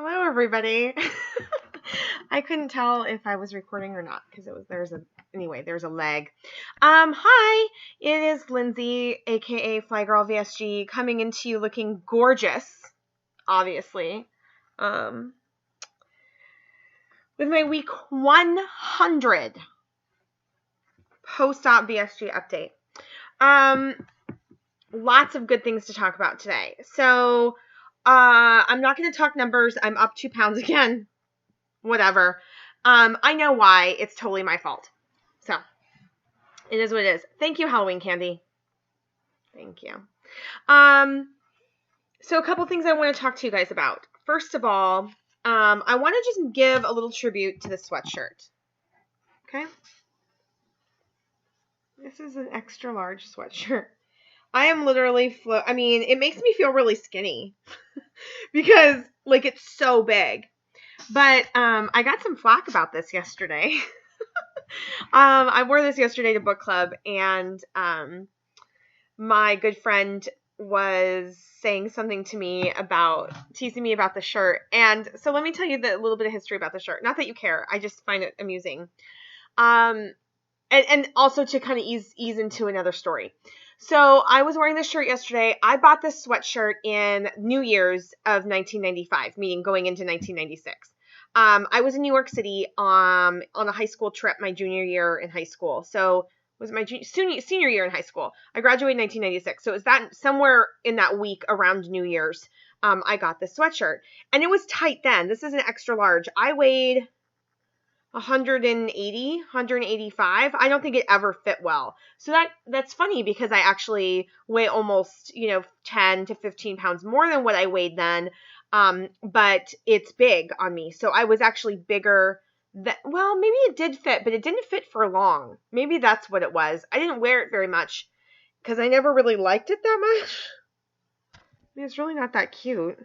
Hello, everybody. I couldn't tell if I was recording or not because there's a lag. Hi, it is Lindsay, aka Fly Girl VSG, coming into you looking gorgeous, obviously, with my week 100 post-op VSG update. Lots of good things to talk about today. So, I'm not going to talk numbers. I'm up 2 pounds again. Whatever. I know why. It's totally my fault. So, it is what it is. Thank you, Halloween candy. Thank you. So a couple things I want to talk to you guys about. First of all, I want to just give a little tribute to the sweatshirt. Okay? This is an extra large sweatshirt. I am literally it makes me feel really skinny because it's so big. But I got some flack about this yesterday. I wore this yesterday to book club, and my good friend was saying something to me about teasing me about the shirt. And so let me tell you a little bit of history about the shirt. Not that you care. I just find it amusing. And also to kind of ease into another story. So I was wearing this shirt yesterday. I bought this sweatshirt in New Year's of 1995, meaning going into 1996. I was in New York City on a high school trip my junior year in high school. So it was my senior year in high school. I graduated in 1996. So it was that somewhere in that week around New Year's, I got this sweatshirt. And it was tight then. This is an extra large. I weighed 180, 185. I don't think it ever fit well. So that's funny because I actually weigh almost, 10 to 15 pounds more than what I weighed then. But it's big on me. So I was actually bigger maybe it did fit, but it didn't fit for long. Maybe that's what it was. I didn't wear it very much because I never really liked it that much. It's really not that cute,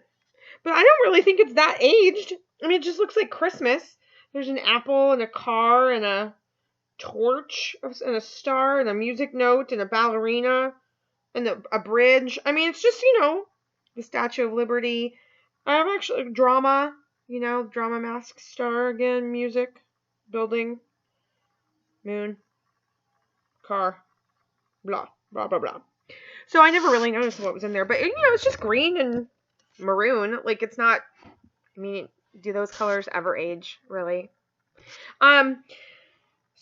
but I don't really think it's that aged. It just looks like Christmas. There's an apple and a car and a torch and a star and a music note and a ballerina and a bridge. It's just, the Statue of Liberty. I have actually drama, drama mask, star again, music, building, moon, car, blah, blah, blah, blah. So I never really noticed what was in there. But, it's just green and maroon. It's not, do those colors ever age, really? So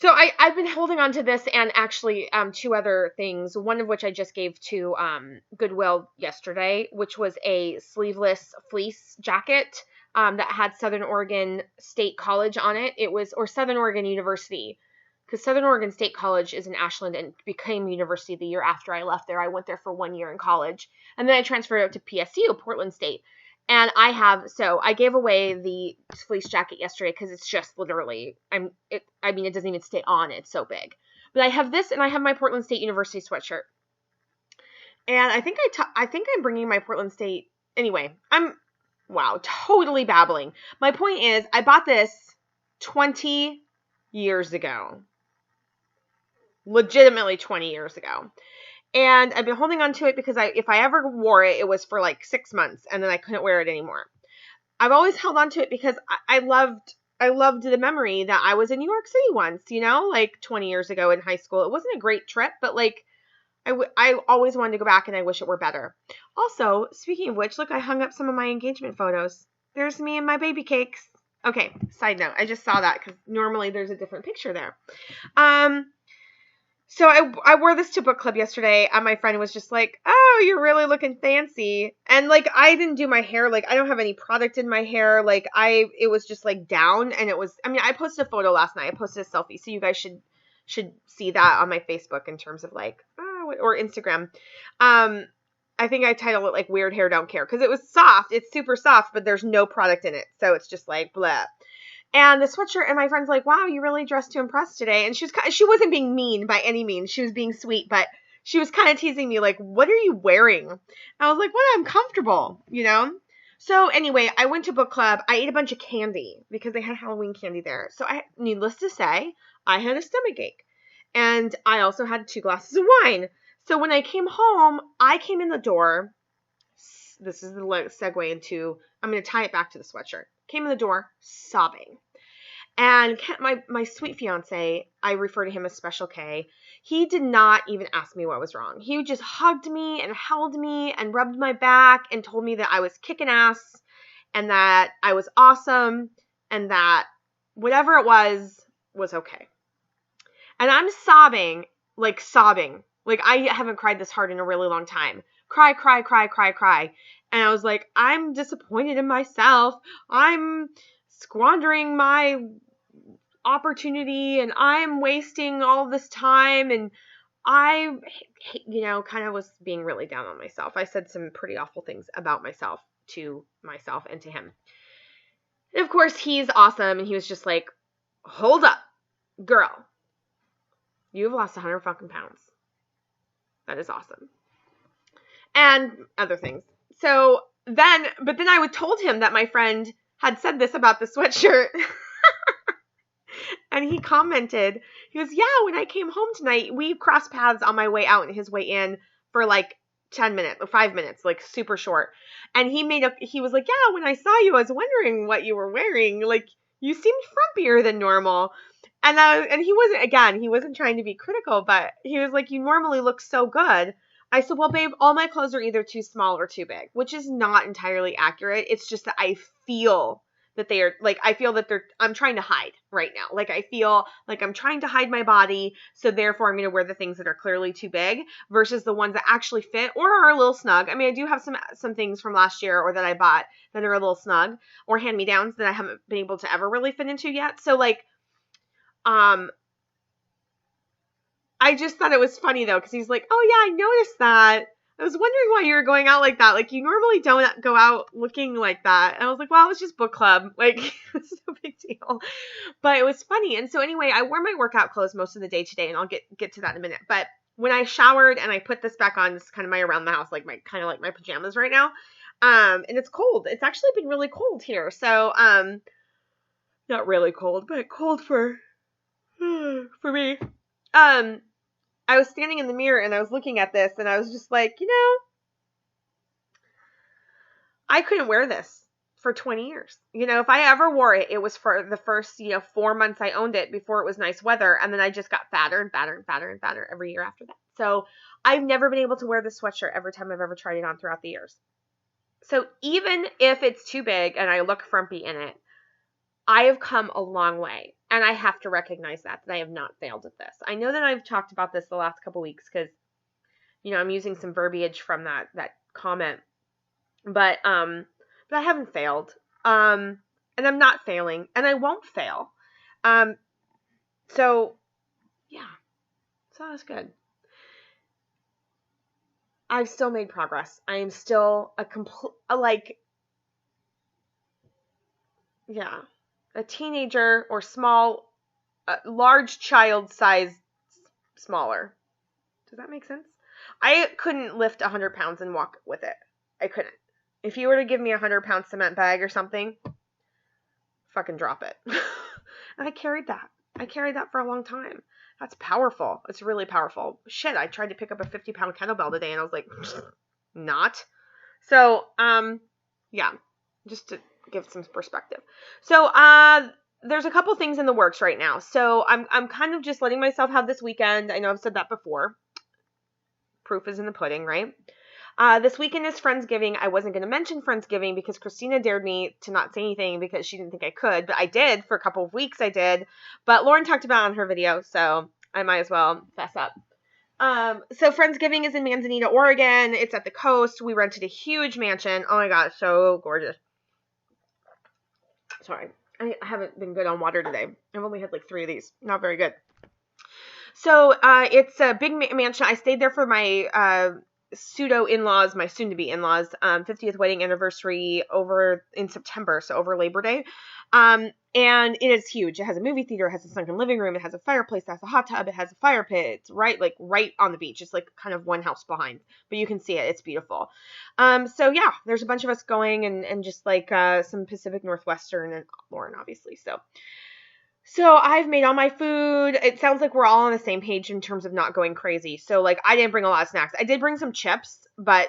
I've been holding on to this and actually two other things, one of which I just gave to Goodwill yesterday, which was a sleeveless fleece jacket that had Southern Oregon State College on it. Or Southern Oregon University, because Southern Oregon State College is in Ashland and became university the year after I left there. I went there for 1 year in college, and then I transferred out to PSU, Portland State. And I gave away the fleece jacket yesterday because it's just literally, it doesn't even stay on. It's so big. But I have this, and I have my Portland State University sweatshirt. And I think I'm bringing my Portland State, anyway, totally babbling. My point is, I bought this 20 years ago. Legitimately 20 years ago. And I've been holding on to it because if I ever wore it, it was for 6 months, and then I couldn't wear it anymore. I've always held on to it because I loved the memory that I was in New York City once, 20 years ago in high school. It wasn't a great trip, but I always wanted to go back, and I wish it were better. Also, speaking of which, look, I hung up some of my engagement photos. There's me and my baby cakes. Okay, side note, I just saw that because normally there's a different picture there. So I wore this to book club yesterday, and my friend was just like, "Oh, you're really looking fancy." And I didn't do my hair. I don't have any product in my hair. It was just down, and it was, I posted a photo last night. I posted a selfie. So you guys should see that on my Facebook in terms of or Instagram. I think I titled it Weird Hair Don't Care because it was soft. It's super soft, but there's no product in it. So it's just blah. And the sweatshirt, and my friend's like, "Wow, you really dressed to impress today." And she wasn't being mean by any means. She was being sweet, but she was kind of teasing me, "What are you wearing?" And I was like, "Well, I'm comfortable, So anyway, I went to book club. I ate a bunch of candy because they had Halloween candy there. So needless to say, I had a stomachache. And I also had 2 glasses of wine. So when I came home, I came in the door this is the segue into, I'm going to tie it back to the sweatshirt. Came in the door sobbing. And my sweet fiance, I refer to him as Special K, he did not even ask me what was wrong. He just hugged me and held me and rubbed my back and told me that I was kicking ass and that I was awesome and that whatever it was okay. And I'm sobbing. Like I haven't cried this hard in a really long time. Cry. And I was like, I'm disappointed in myself. I'm squandering my opportunity and I'm wasting all this time. And I, kind of was being really down on myself. I said some pretty awful things about myself to myself and to him. And of course, he's awesome. And he was just like, hold up, girl. You've lost 100 fucking pounds. That is awesome. And other things. But then I told him that my friend had said this about the sweatshirt. And he commented, he goes, yeah, when I came home tonight, we crossed paths on my way out and his way in for like 10 minutes or 5 minutes, like super short. And he was like, yeah, when I saw you, I was wondering what you were wearing. Like, you seemed frumpier than normal. And he wasn't trying to be critical, but he was like, you normally look so good. I said, well, babe, all my clothes are either too small or too big, which is not entirely accurate. It's just that I feel that I'm trying to hide right now. Like, I feel like I'm trying to hide my body. So therefore I'm going to wear the things that are clearly too big versus the ones that actually fit or are a little snug. I mean, I do have some things from last year or that I bought that are a little snug or hand-me-downs that I haven't been able to ever really fit into yet. So like, I just thought it was funny though, because he's like, oh yeah, I noticed that. I was wondering why you were going out like that. Like, you normally don't go out looking like that. And I was like, well, it was just book club. Like, it's no big deal. But it was funny. And so anyway, I wore my workout clothes most of the day today, and I'll get to that in a minute. But when I showered and I put this back on, this is kind of my around the house, like my pajamas right now. And it's cold. It's actually been really cold here. So, not really cold, but cold for me. I was standing in the mirror and I was looking at this and I was just like, I couldn't wear this for 20 years. If I ever wore it, it was for the first, 4 months I owned it before it was nice weather. And then I just got fatter and fatter and fatter and fatter every year after that. So I've never been able to wear this sweatshirt every time I've ever tried it on throughout the years. So even if it's too big and I look frumpy in it, I have come a long way. And I have to recognize that I have not failed at this. I know that I've talked about this the last couple weeks because, I'm using some verbiage from that comment. But I haven't failed. And I'm not failing. And I won't fail. So, yeah. So that's good. I've still made progress. I am still a teenager or large child size smaller. Does that make sense? I couldn't lift 100 pounds and walk with it. I couldn't. If you were to give me 100-pound cement bag or something, fucking drop it. And I carried that for a long time. That's powerful. It's really powerful. Shit, I tried to pick up a 50-pound kettlebell today and I was like, not. So, yeah, just to give some perspective. So, there's a couple things in the works right now. So I'm kind of just letting myself have this weekend. I know I've said that before. Proof is in the pudding, right? This weekend is Friendsgiving. I wasn't going to mention Friendsgiving because Christina dared me to not say anything because she didn't think I could, but I did for a couple of weeks. I did, but Lauren talked about it on her video, so I might as well fess up. So Friendsgiving is in Manzanita, Oregon. It's at the coast. We rented a huge mansion. Oh my gosh, so gorgeous. Sorry. I haven't been good on water today. I've only had like 3 of these. Not very good. So, it's a big mansion. I stayed there for my, pseudo in-laws, my soon-to-be in-laws, 50th wedding anniversary over in September. So over Labor Day. And it is huge. It has a movie theater. It has a sunken living room. It has a fireplace. It has a hot tub. It has a fire pit. It's right on the beach. It's like kind of one house behind, but you can see it. It's beautiful. So yeah, there's a bunch of us going and just like, some Pacific Northwestern and Lauren, obviously. So I've made all my food. It sounds like we're all on the same page in terms of not going crazy. So like I didn't bring a lot of snacks. I did bring some chips, but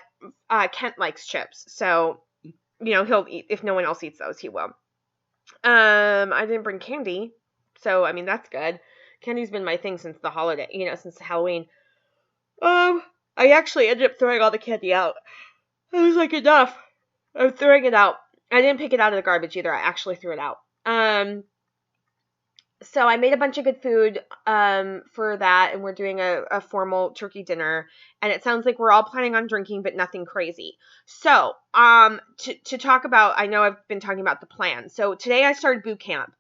Kent likes chips, so he'll eat. If no one else eats those, he will. I didn't bring candy, so I mean that's good. Candy's been my thing since the holiday, since Halloween. I actually ended up throwing all the candy out. I was like, enough. I'm throwing it out. I didn't pick it out of the garbage either. I actually threw it out. So I made a bunch of good food for that, and we're doing a formal turkey dinner, and it sounds like we're all planning on drinking, but nothing crazy. So to talk about, I know I've been talking about the plan. So today I started boot camp.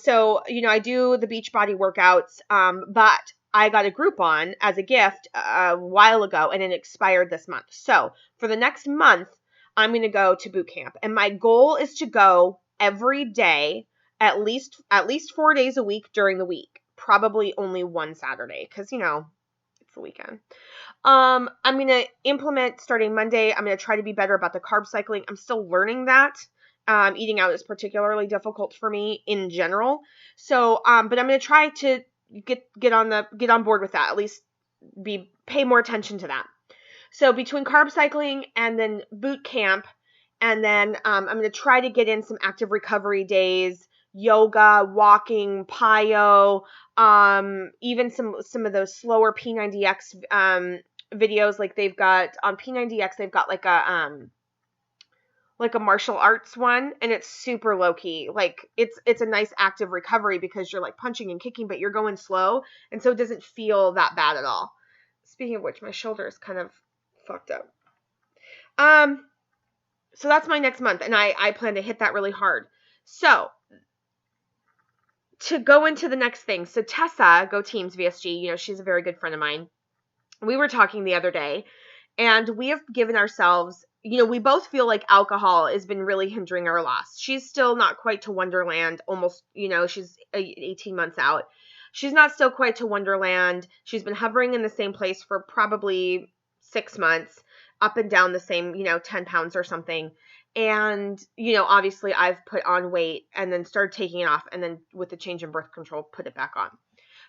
So I do the Beachbody workouts, but I got a Groupon as a gift a while ago, and it expired this month. So for the next month, I'm going to go to boot camp, and my goal is to go every day, at least 4 days a week during the week. Probably only one Saturday, because it's the weekend. I'm going to implement starting Monday. I'm going to try to be better about the carb cycling. I'm still learning that. Eating out is particularly difficult for me in general. So, but I'm going to try to get on board with that. At least pay more attention to that. So between carb cycling and then boot camp, and then I'm going to try to get in some active recovery days, yoga, walking, plyo, even some of those slower P90X videos. Like they've got on P90X, they've got like a martial arts one, and it's super low key. Like it's a nice active recovery because you're like punching and kicking, but you're going slow, and so it doesn't feel that bad at all. Speaking of which, my shoulder is kind of fucked up. So that's my next month, and I plan to hit that really hard. So to go into the next thing, so Tessa, Go Teams VSG, she's a very good friend of mine. We were talking the other day, and we have given ourselves, we both feel like alcohol has been really hindering our loss. She's still not quite to Wonderland, almost, she's 18 months out. She's not still quite to Wonderland. She's been hovering in the same place for probably 6 months, up and down the same, 10 pounds or something. And, obviously I've put on weight and then started taking it off, and then with the change in birth control, put it back on.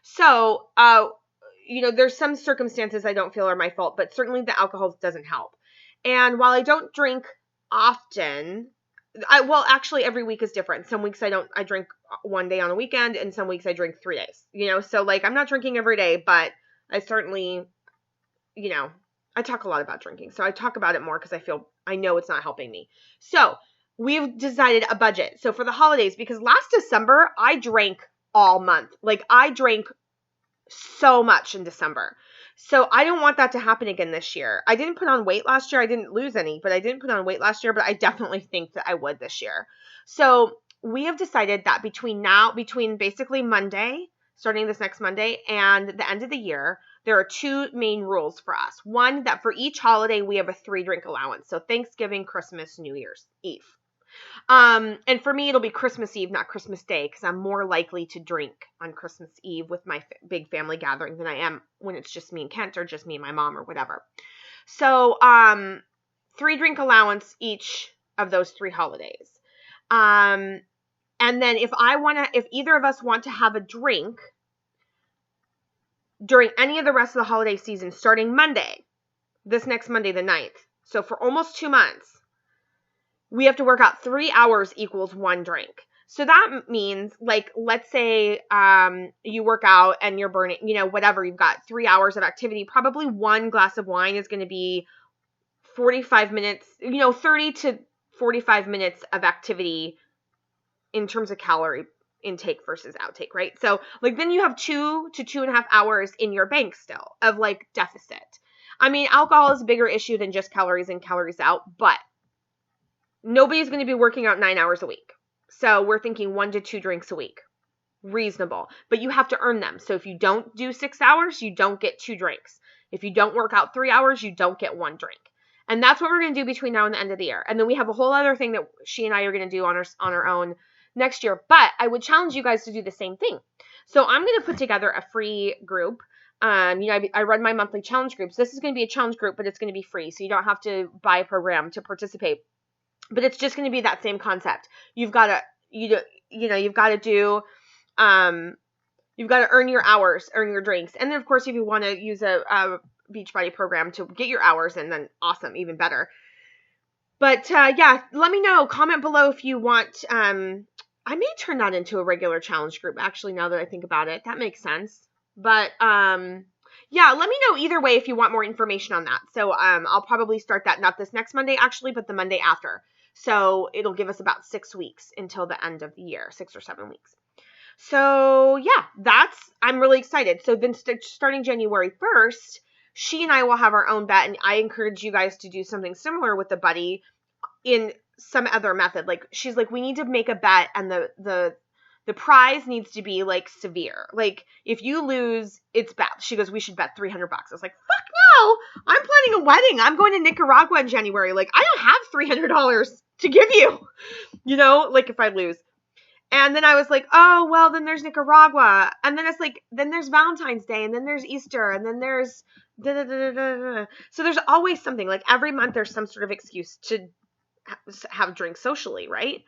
So, there's some circumstances I don't feel are my fault, but certainly the alcohol doesn't help. And while I don't drink often, actually every week is different. Some weeks I drink one day on a weekend, and some weeks I drink 3 days, so like I'm not drinking every day, but I certainly, I talk a lot about drinking, so I talk about it more because I know it's not helping me. So we've decided a budget. So for the holidays, because last December I drank all month. Like I drank so much in December. So I don't want that to happen again this year. I didn't put on weight last year. I didn't lose any, but I didn't put on weight last year, but I definitely think that I would this year. So we have decided that between basically Monday, starting this next Monday, and the end of the year, there are 2 main rules for us. One, that for each holiday, we have a 3-drink allowance. So Thanksgiving, Christmas, New Year's Eve. And for me, it'll be Christmas Eve, not Christmas Day, because I'm more likely to drink on Christmas Eve with my big family gathering than I am when it's just me and Kent, or just me and my mom, or whatever. So, 3-drink allowance each of those 3 holidays. And then if either of us want to have a drink during any of the rest of the holiday season, starting Monday, this next Monday, the 9th, so for almost 2 months, we have to work out 3 hours equals 1 drink. So that means, like, let's say you work out and you're burning, whatever, you've got 3 hours of activity. Probably 1 glass of wine is going to be 45 minutes, 30 to 45 minutes of activity in terms of calorie intake versus outtake, right? So, like, then you have 2 to 2.5 hours in your bank still of, like, deficit. I mean, alcohol is a bigger issue than just calories in, calories out, but nobody's going to be working out 9 hours a week. So we're thinking 1 to 2 drinks a week. Reasonable. But you have to earn them. So if you don't do 6 hours, you don't get 2 drinks. If you don't work out 3 hours, you don't get 1 drink. And that's what we're going to do between now and the end of the year. And then we have a whole other thing that she and I are going to do on our own next year. But I would challenge you guys to do the same thing. So I'm going to put together a free group. I run my monthly challenge groups. This is going to be a challenge group, but it's going to be free. So you don't have to buy a program to participate. But it's just going to be that same concept. You've got to, you've got to earn your hours, earn your drinks. And then, of course, if you want to use a Beachbody program to get your hours in, then awesome, even better. But yeah, let me know. Comment below if you want. I may turn that into a regular challenge group, actually, now that I think about it. That makes sense. But yeah, let me know either way if you want more information on that. So I'll probably start that not this next Monday, actually, but the Monday after. So it'll give us about 6 weeks until the end of the year, 6 or 7 weeks. So yeah, I'm really excited. So then starting January 1st, she and I will have our own bet, and I encourage you guys to do something similar with the buddy in some other method. Like, she's like, we need to make a bet, and the prize needs to be like severe. Like, if you lose, it's bad. She goes, we should bet $300. I was like, fuck no, I'm planning a wedding. I'm going to Nicaragua in January. Like, I don't have $300 to give you, like if I lose. And then I was like, oh, well, then there's Nicaragua. And then it's like, then there's Valentine's Day, and then there's Easter, and then there's da-da-da-da-da-da. So there's always something. Like, every month there's some sort of excuse to have drinks socially, right?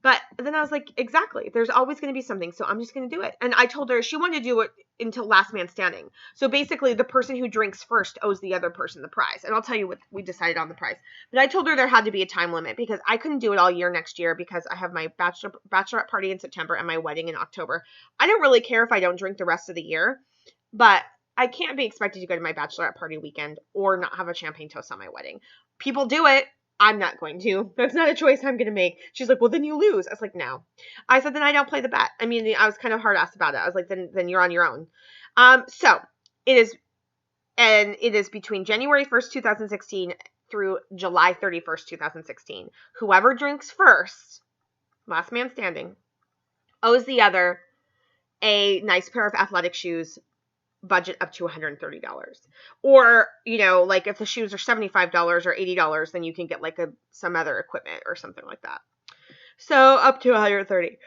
But then I was like, exactly. There's always going to be something, so I'm just going to do it. And I told her she wanted to do it until last man standing. So basically, the person who drinks first owes the other person the prize. And I'll tell you what we decided on the prize. But I told her there had to be a time limit because I couldn't do it all year next year because I have my bachelorette party in September and my wedding in October. I don't really care if I don't drink the rest of the year, but I can't be expected to go to my bachelorette party weekend or not have a champagne toast on my wedding. People do it. I'm not going to. That's not a choice I'm going to make. She's like, well, then you lose. I was like, no. I said, then I don't play the bet. I mean, I was kind of hard-assed about it. I was like, then you're on your own. So it is between January 1st, 2016 through July 31st, 2016. Whoever drinks first, last man standing, owes the other a nice pair of athletic shoes, budget up to $130. Or, like if the shoes are $75 or $80, then you can get like some other equipment or something like that. So up to $130.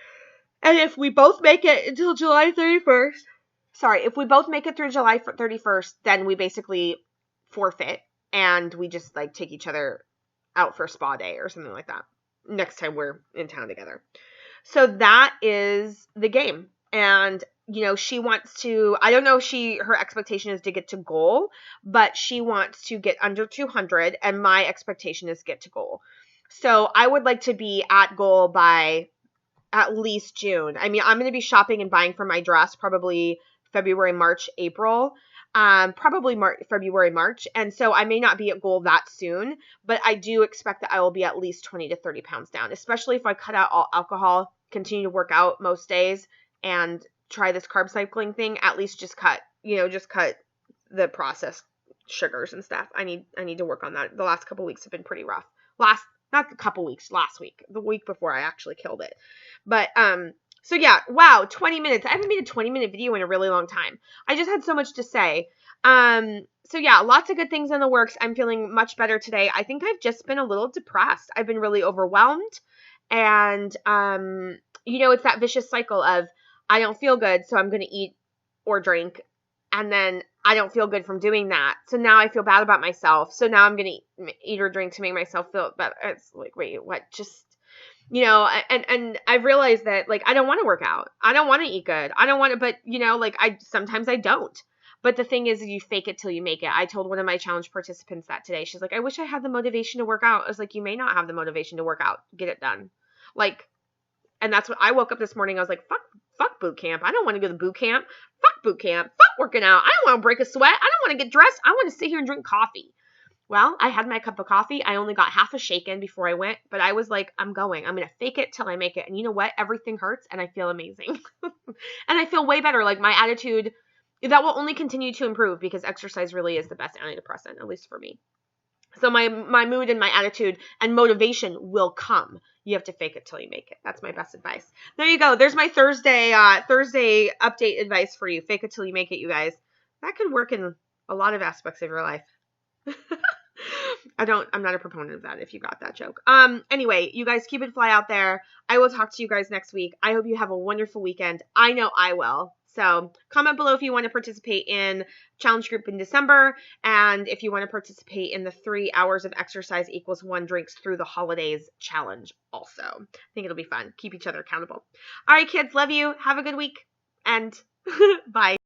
And if we both make it until July 31st, if we both make it through July 31st, then we basically forfeit and we just like take each other out for a spa day or something like that next time we're in town together. So that is the game. And she wants to, I don't know if her expectation is to get to goal, but she wants to get under 200, and my expectation is get to goal. So I would like to be at goal by at least June. I mean, I'm going to be shopping and buying for my dress probably February, March, April, probably February, March. And so I may not be at goal that soon, but I do expect that I will be at least 20 to 30 pounds down, especially if I cut out all alcohol, continue to work out most days, and try this carb cycling thing. At least just cut the processed sugars and stuff. I need to work on that. The last couple weeks have been pretty rough. Last week, the week before I actually killed it. But, so yeah, wow, 20 minutes. I haven't made a 20-minute video in a really long time. I just had so much to say. So yeah, lots of good things in the works. I'm feeling much better today. I think I've just been a little depressed. I've been really overwhelmed. And, it's that vicious cycle of, I don't feel good, so I'm going to eat or drink. And then I don't feel good from doing that. So now I feel bad about myself. So now I'm going to eat or drink to make myself feel better. It's like, wait, what? Just, and I've realized that, like, I don't want to work out. I don't want to eat good. I don't want to, but, sometimes I don't. But the thing is, you fake it till you make it. I told one of my challenge participants that today. She's like, I wish I had the motivation to work out. I was like, you may not have the motivation to work out. Get it done. Like, and that's what I woke up this morning. I was like, fuck boot camp. I don't want to go to boot camp. Fuck boot camp. Fuck working out. I don't want to break a sweat. I don't want to get dressed. I want to sit here and drink coffee. Well, I had my cup of coffee. I only got half a shake in before I went, but I was like, I'm going to fake it till I make it. And you know what? Everything hurts and I feel amazing. And I feel way better. Like, my attitude, that will only continue to improve because exercise really is the best antidepressant, at least for me. So my mood and my attitude and motivation will come. You have to fake it till you make it. That's my best advice. There you go. There's my Thursday update advice for you. Fake it till you make it, you guys. That can work in a lot of aspects of your life. I'm not a proponent of that, if you got that joke. Anyway, you guys keep it fly out there. I will talk to you guys next week. I hope you have a wonderful weekend. I know I will. So comment below if you want to participate in challenge group in December, and if you want to participate in the 3 hours of exercise equals 1 drinks through the holidays challenge also. I think it'll be fun. Keep each other accountable. All right, kids, love you. Have a good week, and bye.